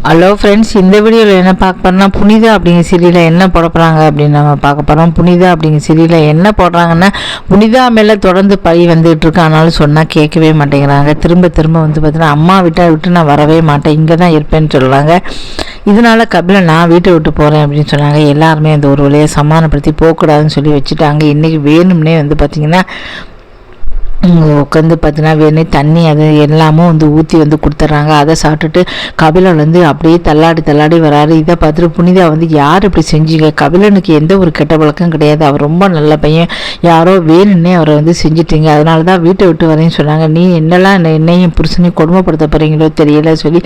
Hello friends, இந்த வீடியோவில் என்ன பார்க்க போகிறோம்னா புனிதா அப்படிங்கிற சீரியலில் என்ன போட போகிறாங்க அப்படின்னு நம்ம பார்க்க போகிறோம். புனிதா அப்படிங்கிற சீரியலில் என்ன போடுறாங்கன்னா, புனிதா மேலே தொடர்ந்து பழி வந்துகிட்டு இருக்கு. ஆனாலும் சொன்னால் கேட்கவே மாட்டேங்கிறாங்க. திரும்ப திரும்ப பார்த்தீங்கன்னா அம்மா விட்டு நான் வரவே மாட்டேன், இங்கே தான் இருப்பேன்னு சொல்கிறாங்க. இதனால் கபிலை நான் வீட்டை விட்டு போகிறேன் அப்படின்னு சொன்னாங்க. எல்லாருமே அந்த ஒரு வழியை சமாதானப்படுத்தி போகக்கூடாதுன்னு சொல்லி வச்சுட்டாங்க. இன்றைக்கி வேணும்னே பார்த்திங்கன்னா உட்காந்து பார்த்தீங்கன்னா வேணும் தண்ணி அது எல்லாமும் ஊற்றி கொடுத்துட்றாங்க. அதை சாப்பிட்டுட்டு கபிலன் அப்படியே தள்ளாடி வராரு. இதை பார்த்துட்டு புனிதா யார் இப்படி செஞ்சீங்க? கபிலனுக்கு எந்த ஒரு கெட்ட பழக்கம் கிடையாது, அவர் ரொம்ப நல்ல பையன், யாரோ வேணும்னே அவரை செஞ்சிட்டீங்க, அதனால தான் வீட்டை விட்டு வரேன்னு சொன்னாங்க. நீ என்னெல்லாம் என்னையும் புருஷனையும் கொடுமைப்படுத்த போகிறீங்களோ தெரியல சொல்லி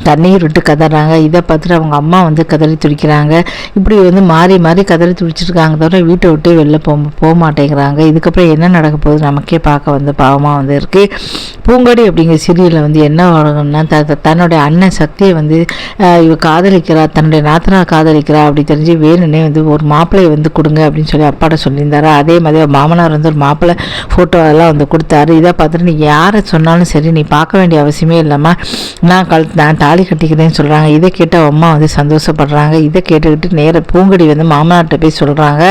தண்ணீர் விட்டு கதறாங்க. இதை பார்த்துட்டு அவங்க அம்மா கதறி துடிக்கிறாங்க. இப்படி மாறி மாறி கதறி துடிச்சிருக்காங்க தவிர வீட்டை விட்டு வெளில போக மாட்டேங்கிறாங்க. இதுக்கப்புறம் என்ன நடக்க போகுது நமக்கே பார்க்க பாவமாக இருக்குது. பூங்கொடி அப்படிங்கிற சீரியலில் என்ன வரணும்னா தன்னுடைய அண்ணன் சக்தியை இவ காதலிக்கிறா, தன்னுடைய நாத்தனார் காதலிக்கிறா அப்படி தெரிஞ்சு வேணுன்னே ஒரு மாப்பிள்ளையை கொடுங்க அப்படின்னு சொல்லி அப்பாட்ட சொல்லியிருந்தாரு. அதே மாதிரி மாமனார் ஒரு மாப்பிள்ளை ஃபோட்டோ அதெல்லாம் கொடுத்தாரு. இதை பார்த்துட்டு நீ யாரை சொன்னாலும் சரி, நீ பார்க்க வேண்டிய அவசியமே இல்லாமல் நான் தாலி கட்டிக்கிறேன்னு சொல்கிறாங்க. இதை கேட்டு அம்மா சந்தோஷப்படுறாங்க. இதை கேட்டுக்கிட்டு நேர பூங்கொடி மாமனார்கிட்ட போய் சொல்கிறாங்க.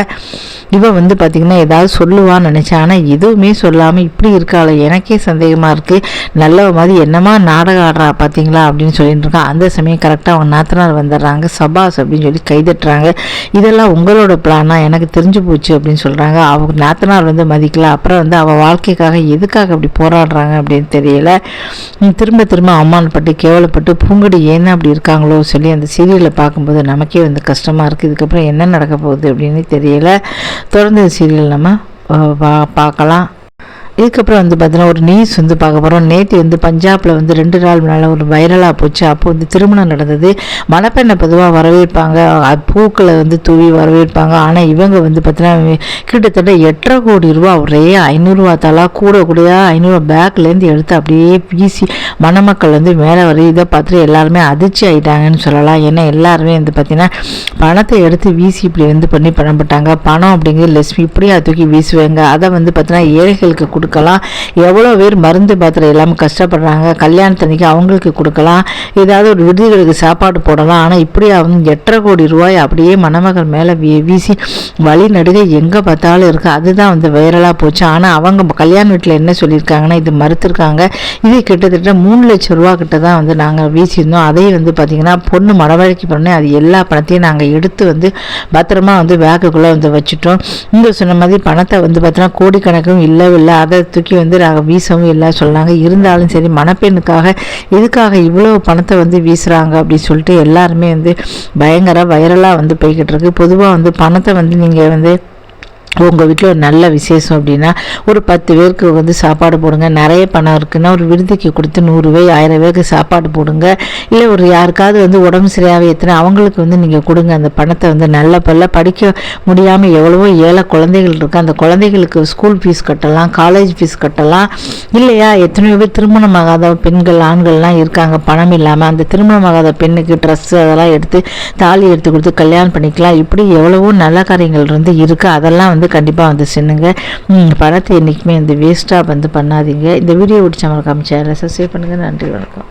இவ பார்த்திங்கன்னா ஏதாவது சொல்லுவான்னு நினச்சேன், ஆனால் எதுவுமே சொல்லாமல் இப்படி இருக்காள், எனக்கே சந்தேகமாக இருக்குது, நல்ல மாதிரி என்னமா நாடகம் ஆடுறா பார்த்தீங்களா அப்படின்னு சொல்லிட்டு இருக்கான். அந்த சமயம் கரெக்டாக அவங்க நாத்தனார் வந்துடுறாங்க. சபாஸ் அப்படின்னு சொல்லி கைதட்டுறாங்க. இதெல்லாம் உங்களோட பிளானா, எனக்கு தெரிஞ்சு போச்சு அப்படின்னு சொல்கிறாங்க. அவங்க நாத்தனார் மதிக்கல. அப்புறம் அவள் வாழ்க்கைக்காக எதுக்காக அப்படி போராடுறாங்க அப்படின்னு தெரியல. திரும்ப திரும்ப அவமானப்பட்டு கேவலப்பட்டு பூங்கொடி ஏன்னா அப்படி இருக்காங்களோ சொல்லி அந்த சீரியலில் பார்க்கும்போது நமக்கே கஷ்டமாக இருக்குது. இதுக்கப்புறம் என்ன நடக்க போகுது அப்படின்னு தெரியல. தொடர்ந்து சீரியல் நம்ம பார்க்கலாம். இதுக்கப்புறம் பார்த்தீங்கன்னா ஒரு நியூஸ் பார்க்க போகிறோம். நேற்று பஞ்சாபில் 2 நாள் முன்னால் ஒரு வைரலாக போச்சு. அப்போ திருமணம் நடந்தது. மணப்பெண்ணை பொதுவாக வரவேற்பாங்க, பூக்களை தூவி வரவேற்பாங்க. ஆனால் இவங்க பார்த்தீங்கன்னா கிட்டத்தட்ட 8.5 கோடி ரூபா ஒரே 500 ரூபா தலா கூட 500 பேக்லேருந்து எடுத்து அப்படியே வீசி மணமக்கள் மேலே வர. இதை பார்த்துட்டு எல்லாருமே அதிர்ச்சி ஆகிட்டாங்கன்னு சொல்லலாம். ஏன்னா எல்லாருமே பார்த்தீங்கன்னா பணத்தை எடுத்து வீசி இப்படி பண்ணி பண்ணப்பட்டாங்க. பணம் அப்படிங்கிறது லட்சுமி இப்படியா தூக்கி வீசுவாங்க. அதை பார்த்தீங்கன்னா ஏழைகளுக்கு கொடுக்கலாம். எவ்வளோ பேர் மருந்து பாத்திரம் எல்லாமே கஷ்டப்படுறாங்க, கல்யாணத்தன்னைக்கு அவங்களுக்கு கொடுக்கலாம், ஏதாவது ஒரு விடுதிகளுக்கு சாப்பாடு போடலாம். ஆனால் இப்படி 8.5 கோடி ரூபாய் அப்படியே மணமகள் மேலே வீசி வழி நடுக எங்கே பார்த்தாலும் இருக்குது. அதுதான் வைரலாக போச்சு. ஆனால் அவங்க கல்யாண வீட்டில் என்ன சொல்லியிருக்காங்கன்னா இது மறுத்துருக்காங்க. இது கிட்டத்தட்ட 3 லட்சம் ரூபா கிட்ட தான் நாங்கள் வீசியிருந்தோம். அதையும் பார்த்திங்கன்னா பொண்ணு மடவழைக்கு பண்ணி அது எல்லா பணத்தையும் நாங்கள் எடுத்து பத்திரமா பேக்குக்குள்ளே வச்சுட்டோம். இங்கே சொன்ன மாதிரி பணத்தை பார்த்தீங்கன்னா கோடிக்கணக்கும் இல்லை அதை தூக்கி நாங்கள் வீசவும் இல்லை சொன்னாங்க. இருந்தாலும் சரி, மணப்பெண்ணுக்காக எதுக்காக இவ்வளோ பணத்தை வீசுகிறாங்க அப்படின்னு சொல்லிட்டு எல்லாருமே பயங்கர வைரலாக போய்கிட்டு இருக்கு. பொதுவாக பணத்தை நீங்கள் உங்கள் வீட்டில் ஒரு நல்ல விசேஷம் அப்படின்னா ஒரு 10 பேருக்கு சாப்பாடு போடுங்க. நிறைய பணம் இருக்குன்னா ஒரு விருதுக்கு கொடுத்து 100 பேர் 1000 பேருக்கு சாப்பாடு போடுங்க. இல்லை ஒரு யாருக்காவது உடம்பு சரியாகவே எத்தனை அவங்களுக்கு நீங்கள் கொடுங்க. அந்த பணத்தை நல்ல பல்ல படிக்க முடியாமல் எவ்வளவோ ஏழை குழந்தைகள் இருக்குது, அந்த குழந்தைகளுக்கு ஸ்கூல் ஃபீஸ் கட்டலாம், காலேஜ் ஃபீஸ் கட்டலாம். இல்லையா எத்தனையோ பேர் திருமணமாகாத பெண்கள் ஆண்கள்லாம் இருக்காங்க பணம் இல்லாமல். அந்த திருமணமாகாத பெண்ணுக்கு ட்ரெஸ்ஸு அதெல்லாம் எடுத்து தாலி எடுத்து கொடுத்து கல்யாணம் பண்ணிக்கலாம். இப்படி எவ்வளவோ நல்ல காரியங்கள் இருக்குது. அதெல்லாம் கண்டிப்பாக செய்யுங்க. பணத்தை என்றைக்குமே வேஸ்ட்டாக பண்ணாதீங்க. இந்த வீடியோ பிடிச்ச மறக்காம சேனலை சப்ஸ்கிரைப் பண்ணுங்கள். நன்றி, வணக்கம்.